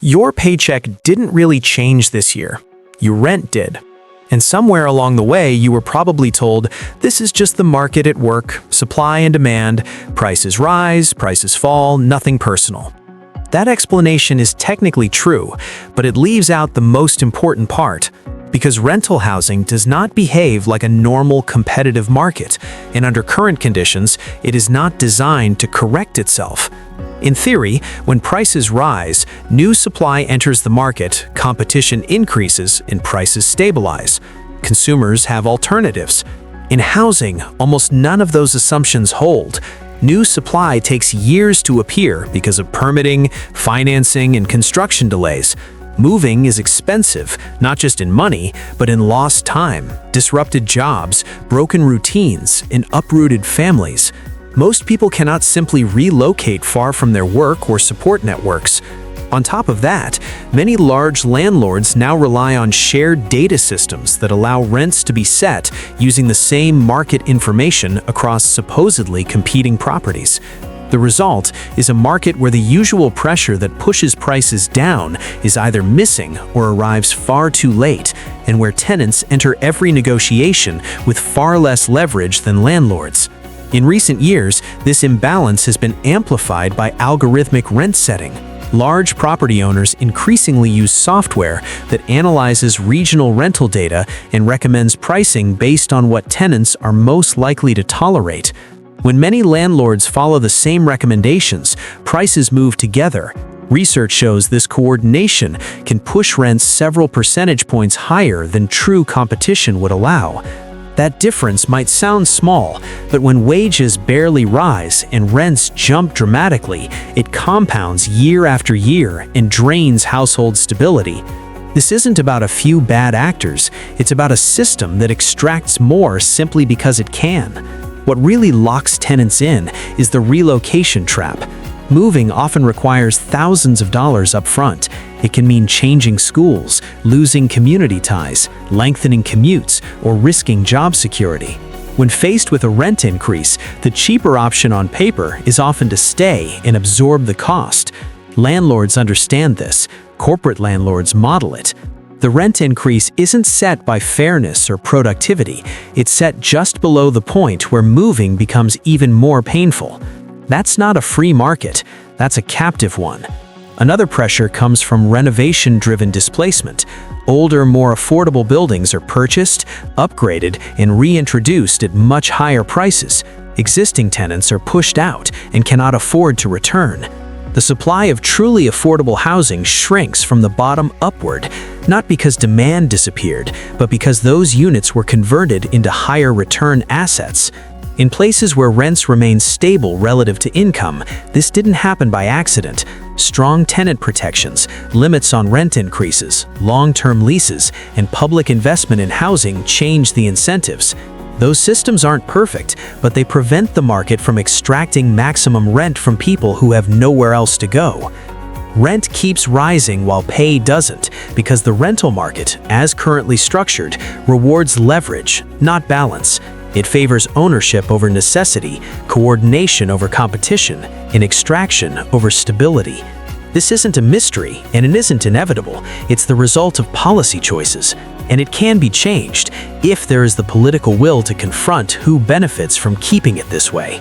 Your paycheck didn't really change this year. Your rent did. And somewhere along the way, you were probably told, this is just the market at work, supply and demand, prices rise, prices fall, nothing personal. That explanation is technically true, but it leaves out the most important part. Because rental housing does not behave like a normal competitive market, and under current conditions, it is not designed to correct itself. In theory, when prices rise, new supply enters the market, competition increases, and prices stabilize. Consumers have alternatives. In housing, almost none of those assumptions hold. New supply takes years to appear because of permitting, financing, and construction delays. Moving is expensive, not just in money, but in lost time, disrupted jobs, broken routines, and uprooted families. Most people cannot simply relocate far from their work or support networks. On top of that, many large landlords now rely on shared data systems that allow rents to be set using the same market information across supposedly competing properties. The result is a market where the usual pressure that pushes prices down is either missing or arrives far too late, and where tenants enter every negotiation with far less leverage than landlords. In recent years, this imbalance has been amplified by algorithmic rent setting. Large property owners increasingly use software that analyzes regional rental data and recommends pricing based on what tenants are most likely to tolerate. When many landlords follow the same recommendations, prices move together. Research shows this coordination can push rents several percentage points higher than true competition would allow. That difference might sound small, but when wages barely rise and rents jump dramatically, it compounds year after year and drains household stability. This isn't about a few bad actors, it's about a system that extracts more simply because it can. What really locks tenants in is the relocation trap. Moving often requires thousands of dollars up front. It can mean changing schools, losing community ties, lengthening commutes, or risking job security. When faced with a rent increase, the cheaper option on paper is often to stay and absorb the cost. Landlords understand this. Corporate landlords model it. The rent increase isn't set by fairness or productivity. It's set just below the point where moving becomes even more painful. That's not a free market, that's a captive one. Another pressure comes from renovation-driven displacement. Older, more affordable buildings are purchased, upgraded, and reintroduced at much higher prices. Existing tenants are pushed out and cannot afford to return. The supply of truly affordable housing shrinks from the bottom upward, not because demand disappeared, but because those units were converted into higher return assets. In places where rents remain stable relative to income, this didn't happen by accident. Strong tenant protections, limits on rent increases, long-term leases, and public investment in housing change the incentives. Those systems aren't perfect, but they prevent the market from extracting maximum rent from people who have nowhere else to go. Rent keeps rising while pay doesn't, because the rental market, as currently structured, rewards leverage, not balance. It favors ownership over necessity, coordination over competition, and extraction over stability. This isn't a mystery, and it isn't inevitable. It's the result of policy choices, and it can be changed if there is the political will to confront who benefits from keeping it this way.